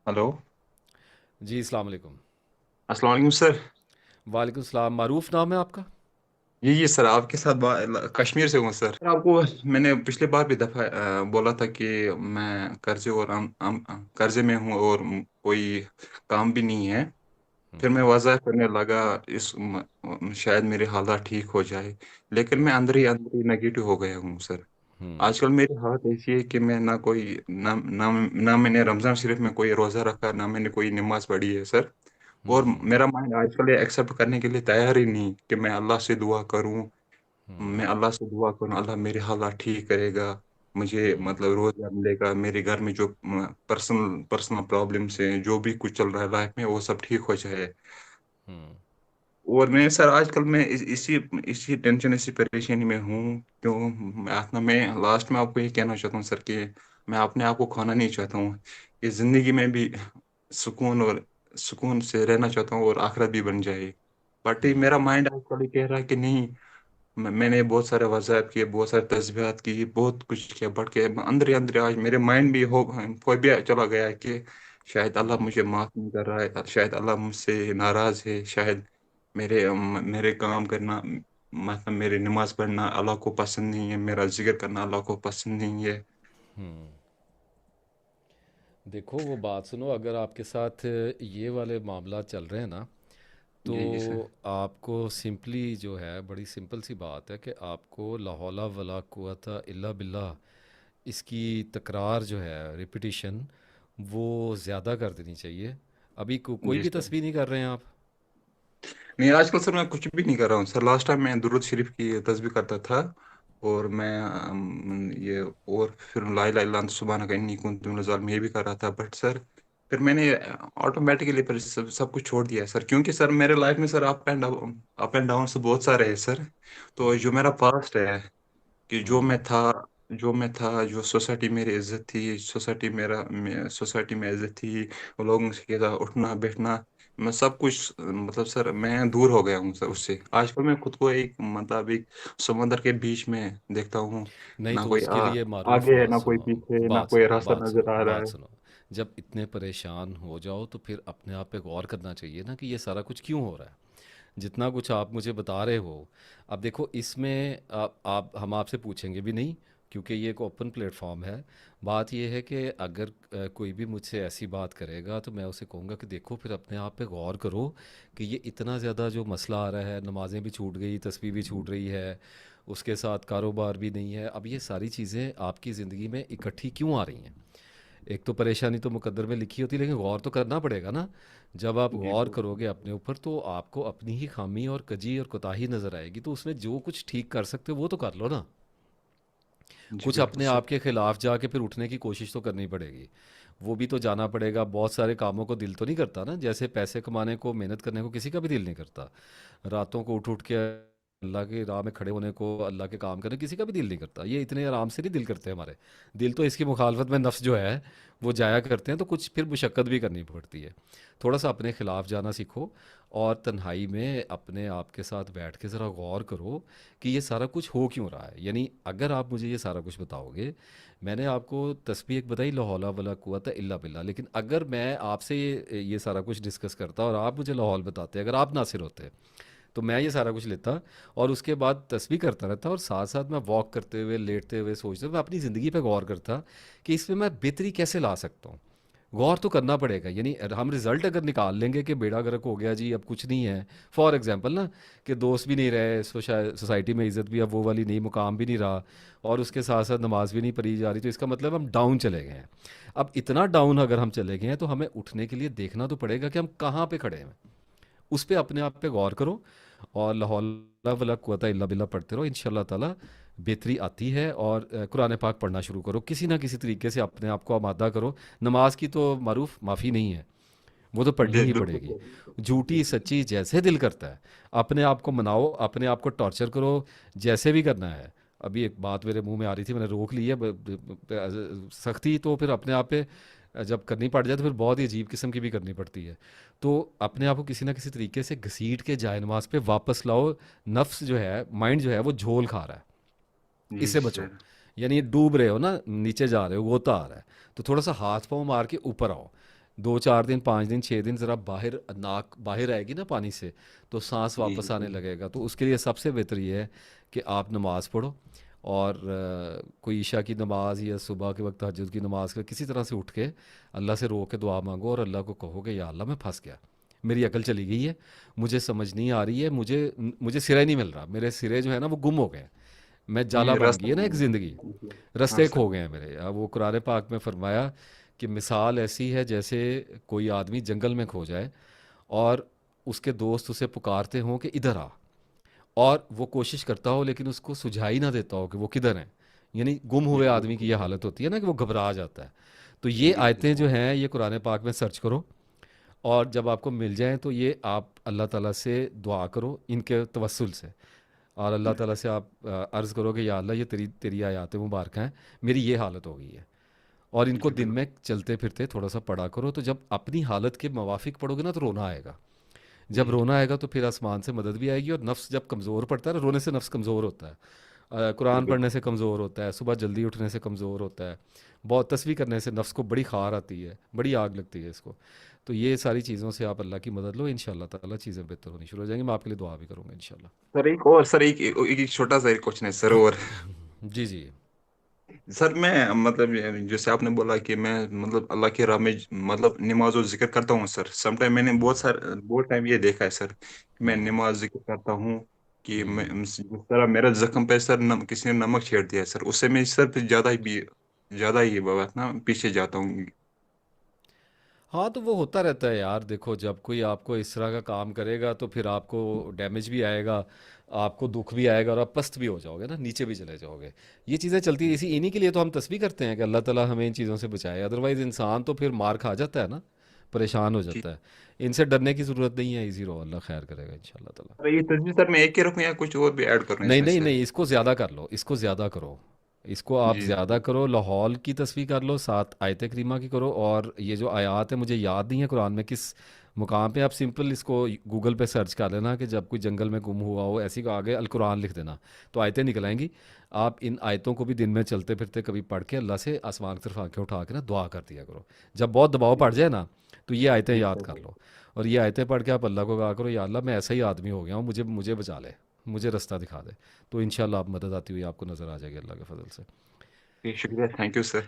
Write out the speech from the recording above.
Hello. जी अस्सलाम वालेकुम। अस्सलाम वालेकुम सर। वालेकुम सलाम। मारूफ नाम है आपका? ये सर आपके साथ कश्मीर से हूँ सर। आपको मैंने पिछले बार भी दफा बोला था कि मैं कर्जे और कर्जे में हूँ और कोई काम भी नहीं है। फिर मैं वज़ाह करने लगा शायद मेरे हालात ठीक हो जाए। लेकिन मैं अंदर ही नेगेटिव हो गया हूँ सर। आजकल मेरी हालत ऐसी है कि मैं ना मैंने रमज़ान शरीफ में कोई रोज़ा रखा, ना मैंने कोई नमाज पढ़ी है सर। और मेरा माइंड आजकल ये एक्सेप्ट करने के लिए तैयार ही नहीं कि मैं अल्लाह से दुआ करूं। मैं अल्लाह से दुआ करूं, अल्लाह मेरे हालात ठीक करेगा। मुझे मतलब रोज़ा मिलेगा, मेरे घर में जो पर्सनल पर्सनल प्रॉब्लम्स हैं, जो भी कुछ चल रहा है लाइफ में, वो सब ठीक हो जाए। और मैं सर आजकल मैं इसी इसी टेंशन, इसी परेशानी में हूँ। क्यों? मैं लास्ट में आपको ये कहना चाहता हूँ सर कि मैं अपने आप को खोना नहीं चाहता हूँ। कि जिंदगी में भी सुकून से रहना चाहता हूँ और आखिरत भी बन जाए। बट ये मेरा माइंड आजकल ये कह रहा है कि नहीं। मैंने बहुत सारे वज़ाइफ किए, बहुत सारे तस्बीहात की, बहुत कुछ किया, बट के अंदर ही अंदर आज मेरे माइंड भी हो फोबिया चला गया है कि शायद अल्लाह मुझे माफ नहीं कर रहा है, शायद अल्लाह मुझसे नाराज है, शायद मेरे काम करना, मतलब मेरे नमाज पढ़ना अल्लाह को पसंद नहीं है, मेरा जिक्र करना अल्लाह को पसंद नहीं है। देखो, वो बात सुनो, अगर आपके साथ ये वाले मामला चल रहे हैं ना, तो जी जी सर। आपको सिंपली जो है, बड़ी सिंपल सी बात है कि आपको ला हौला वला कुव्वता इल्ला बिल्लाह, इसकी तकरार जो है, रिपीटिशन, वो ज़्यादा कर देनी चाहिए। अभी कोई जी भी सर। तस्बीह नहीं कर रहे हैं आप? नहीं, आजकल सर मैं कुछ भी नहीं कर रहा हूँ सर। लास्ट टाइम मैं दुरूद शरीफ की तस्बीह करता था। और मैं ये और फिर ला इलाहा इल्लल्लाह सुब्हानक इन्नी कुन्तु मिनज़ ज़ालिमीन ये भी कर रहा था। बट सर फिर मैंने ऑटोमेटिकली फिर सब कुछ छोड़ दिया है सर। क्योंकि सर मेरे लाइफ में सर अप एंड डाउन से बहुत सारे हैं सर। तो जो मेरा पास्ट है, कि जो सोसाइटी मेरी इज्जत थी, सोसाइटी में इज्जत थी, वो लोगों से कहता उठना बैठना, मैं सब कुछ मतलब सर मैं दूर हो गया हूँ सर उससे। आजकल मैं खुद को एक मतलब एक समंदर के बीच में देखता हूँ। नहीं, ना तो कोई उसके लिए मारूफ, आगे है, बात ना कोई सुनो, पीछे, ना बात कोई सुनो, रास्ता बात सुनो, नजर आ रहा बात है। सुनो। जब इतने परेशान हो जाओ तो फिर अपने आप पे गौर करना चाहिए ना कि ये सारा कुछ क्यों हो रहा है। जितना कुछ आप मुझे बता रहे हो, अब देखो, इसमें आप हम आपसे पूछेंगे भी नहीं, क्योंकि ये एक ओपन प्लेटफॉर्म है। बात ये है कि अगर कोई भी मुझसे ऐसी बात करेगा तो मैं उसे कहूँगा कि देखो, फिर अपने आप पे गौर करो कि ये इतना ज़्यादा जो मसला आ रहा है, नमाजें भी छूट गई, तस्बीह भी छूट रही है, उसके साथ कारोबार भी नहीं है, अब ये सारी चीज़ें आपकी ज़िंदगी में इकट्ठी क्यों आ रही हैं? एक तो परेशानी तो मुकद्दर में लिखी होती है, लेकिन गौर तो करना पड़ेगा ना। जब आप जी गौर सर। करोगे अपने ऊपर तो आपको अपनी ही खामी और कजी और कोताही नज़र आएगी, तो उसमें जो कुछ ठीक कर सकते हो वो तो कर लो ना। जी कुछ बिल्कुल अपने सर। आप के खिलाफ जाके फिर उठने की कोशिश तो करनी पड़ेगी। वो भी तो जाना पड़ेगा। बहुत सारे कामों को दिल तो नहीं करता ना, जैसे पैसे कमाने को, मेहनत करने को किसी का भी दिल नहीं करता। रातों को उठ उठ के अल्लाह की राह में खड़े होने को, अल्लाह के काम करने किसी का भी दिल नहीं करता। ये इतने आराम से नहीं दिल करते हमारे। दिल तो इसकी मुखालफत में नफ्स जो है वो जाया करते हैं, तो कुछ फिर मुशक्क़त भी करनी पड़ती है। थोड़ा सा अपने खिलाफ जाना सीखो और तन्हाई में अपने आप के साथ बैठ के ज़रा गौर करो कि ये सारा कुछ हो क्यों रहा है। यानी अगर आप मुझे ये सारा कुछ बताओगे, मैंने आपको तस्बीह एक बताई, ला हौला वला कुव्वता इल्ला बिल्लाह, लेकिन अगर मैं आपसे ये सारा कुछ डिस्कस करता और आप मुझे लाहौल बताते, अगर आप नासिर होते, तो मैं ये सारा कुछ लेता और उसके बाद तस्बीह करता रहता, और साथ साथ मैं वॉक करते हुए, लेटते हुए, सोचते हुए मैं अपनी ज़िंदगी पे गौर करता कि इसमें मैं बेहतरी कैसे ला सकता हूँ। गौर तो करना पड़ेगा। यानी हम रिज़ल्ट अगर निकाल लेंगे कि बेड़ा गर्क हो गया जी, अब कुछ नहीं है, फॉर एग्जांपल ना, कि दोस्त भी नहीं रहे, सोसाइटी में इज़्ज़त भी अब वो वाली नहीं, मुकाम भी नहीं रहा, और उसके साथ साथ नमाज भी नहीं पढ़ी जा रही, तो इसका मतलब हम डाउन चले गए हैं। अब इतना डाउन अगर हम चले गए हैं तो हमें उठने के लिए देखना तो पड़ेगा कि हम कहाँ पे खड़े हैं। उस पे अपने आप पे गौर करो और ला हौला वला कुव्वता इल्ला बिल्लाह पढ़ते रहो, इंशाल्लाह ताला बेहतरी आती है। और कुरान पाक पढ़ना शुरू करो, किसी ना किसी तरीके से अपने आप को आमादा करो। नमाज की तो मारूफ माफ़ी नहीं है, वो तो पढ़नी ही बिल्कुल पड़ेगी। जी झूठी सर। सच्ची जैसे दिल करता है, अपने आप को मनाओ, अपने आप को टॉर्चर करो, जैसे भी करना है। अभी एक बात मेरे मुंह में आ रही थी, मैंने रोक ली है। सख्ती तो फिर अपने आप पे जब करनी पड़ जाए तो फिर बहुत ही अजीब किस्म की भी करनी पड़ती है। तो अपने आप को किसी ना किसी तरीके से घसीट के जाए नमाज पे वापस लाओ। नफ्स जो है, माइंड जो है, वो झोल खा रहा है, जी इससे बचो। सर। यानी डूब रहे हो ना, नीचे जा रहे हो, गोता आ रहा है, तो थोड़ा सा हाथ पाँव मार के ऊपर आओ। دو چار دن 5 دن 6 دن ذرا باہر ناک باہر آئے گی نا پانی سے تو سانس جی واپس آنے جی لگے گا، تو اس کے لیے سب سے بہتر یہ ہے کہ آپ نماز پڑھو، اور کوئی عشاء کی نماز یا صبح کے وقت تہجد کی نماز کا کسی طرح سے اٹھ کے اللہ سے رو کے دعا مانگو، اور اللہ کو کہو کہ یا اللہ میں پھنس گیا، میری عقل چلی گئی ہے، مجھے سمجھ نہیں آ رہی ہے، مجھے سرا ہی نہیں مل رہا، میرے سرے جو ہے نا وہ گم ہو گئے ہیں، میں جالا یہ بن راستہ گئی ہے نا ایک زندگی، جی۔ ہاں رستے سر۔ کھو گئے ہیں میرے۔ اب وہ قرآن پاک میں فرمایا کہ مثال ایسی ہے جیسے کوئی آدمی جنگل میں کھو جائے اور اس کے دوست اسے پکارتے ہوں کہ ادھر آ، اور وہ کوشش کرتا ہو لیکن اس کو سجھائی نہ دیتا ہو کہ وہ کدھر ہیں، یعنی گم جی ہوئے آدمی کی یہ بالکل۔ حالت ہوتی ہے نا کہ وہ گھبرا جاتا ہے۔ تو یہ جی جی آیتیں جو ہیں یہ قرآن پاک میں سرچ کرو، اور جب آپ کو مل جائیں تو یہ آپ اللہ تعالیٰ سے دعا کرو ان کے توسل سے، اور اللہ تعالیٰ سے آپ عرض کرو کہ یا اللہ یہ تیری آیات مبارکہ ہیں، میری یہ حالت ہو گئی ہے، اور ان کو جی دن بالکل۔ میں چلتے پھرتے تھوڑا سا پڑھا کرو، تو جب اپنی حالت کے موافق پڑھو گے نا تو رونا آئے گا، جب جی رونا آئے گا تو پھر آسمان سے مدد بھی آئے گی، اور نفس جب کمزور پڑتا ہے نا، رونے سے نفس کمزور ہوتا ہے، جی قرآن پڑھنے بالکل۔ سے کمزور ہوتا ہے، صبح جلدی اٹھنے سے کمزور ہوتا ہے، بہت تسبیح کرنے سے نفس کو بڑی خار آتی ہے، بڑی آگ لگتی ہے اس کو۔ تو یہ ساری چیزوں سے آپ اللہ کی مدد لو، انشاءاللہ تعالیٰ چیزیں بہتر ہونی شروع ہو جائیں گی، میں آپ کے لیے دعا بھی کروں گا انشاءاللہ۔ سر ایک اور سر ایک چھوٹا سا ایک کوشچن ہے سر اور جی جی سر میں مطلب جیسے آپ نے بولا کہ میں مطلب اللہ کی راہ میں مطلب نماز و ذکر کرتا ہوں سر، سم ٹائم میں نے بہت ٹائم یہ دیکھا ہے سر کہ میں ہوں نماز ذکر کرتا ہوں کہ میں ہوں جس طرح میرا زخم پہ سر کسی نے نمک چھیڑ دیا ہے سر، اس سے میں سر پھر زیادہ ہی بات نا پیچھے جاتا ہوں۔ ہاں تو وہ ہوتا رہتا ہے یار، دیکھو جب کوئی آپ کو اس طرح کا کام کرے گا تو پھر آپ کو ڈیمیج بھی آئے گا، آپ کو دکھ بھی آئے گا، اور آپ پست بھی ہو جاؤ گے نا، نیچے بھی چلے جاؤ گے، یہ چیزیں چلتی ہیں، انہی کے لیے تو ہم تسبیح کرتے ہیں کہ اللہ تعالیٰ ہمیں ان چیزوں سے بچائے، ادروائز انسان تو پھر مار کھا جاتا ہے نا، پریشان ہو جی جاتا ہے، ان سے ڈرنے کی ضرورت نہیں ہے، ایزی رہو، اللہ خیر کرے گا انشاءاللہ تعالیٰ۔ سر، یہ تصویر سر میں ایک ہی رکھوں یا کچھ اور بھی ایڈ کروں اس نہیں میں نہیں سے؟ نہیں، اس کو زیادہ کر لو، اس کو زیادہ کرو، اس کو آپ جی زیادہ کرو، لاہور کی تصویر کر لو، ساتھ آیت کریمہ کی کرو، اور یہ جو آیات ہیں مجھے یاد نہیں ہے قرآن میں کس مقام پہ، آپ سمپل اس کو گوگل پہ سرچ کر لینا کہ جب کوئی جنگل میں گم ہوا ہو ایسی کو آگے القرآن لکھ دینا، تو آیتیں نکل آئیں گی، آپ ان آیتوں کو بھی دن میں چلتے پھرتے کبھی پڑھ کے اللہ سے آسمان کی طرف آنکھیں اٹھا کے نا دعا کر دیا کرو، جب بہت دباؤ پڑ جائے نا تو یہ آیتیں جی یاد سر۔ کر لو، اور یہ آیتیں پڑھ کے آپ اللہ کو کہا کرو یا اللہ میں ایسا ہی آدمی ہو گیا ہوں، مجھے بچا لے، مجھے رستہ دکھا دے، تو انشاءاللہ آپ مدد آتی ہوئی آپ کو نظر آ جائے گی اللہ کے فضل سے۔ شکریہ، تھینک یو سر۔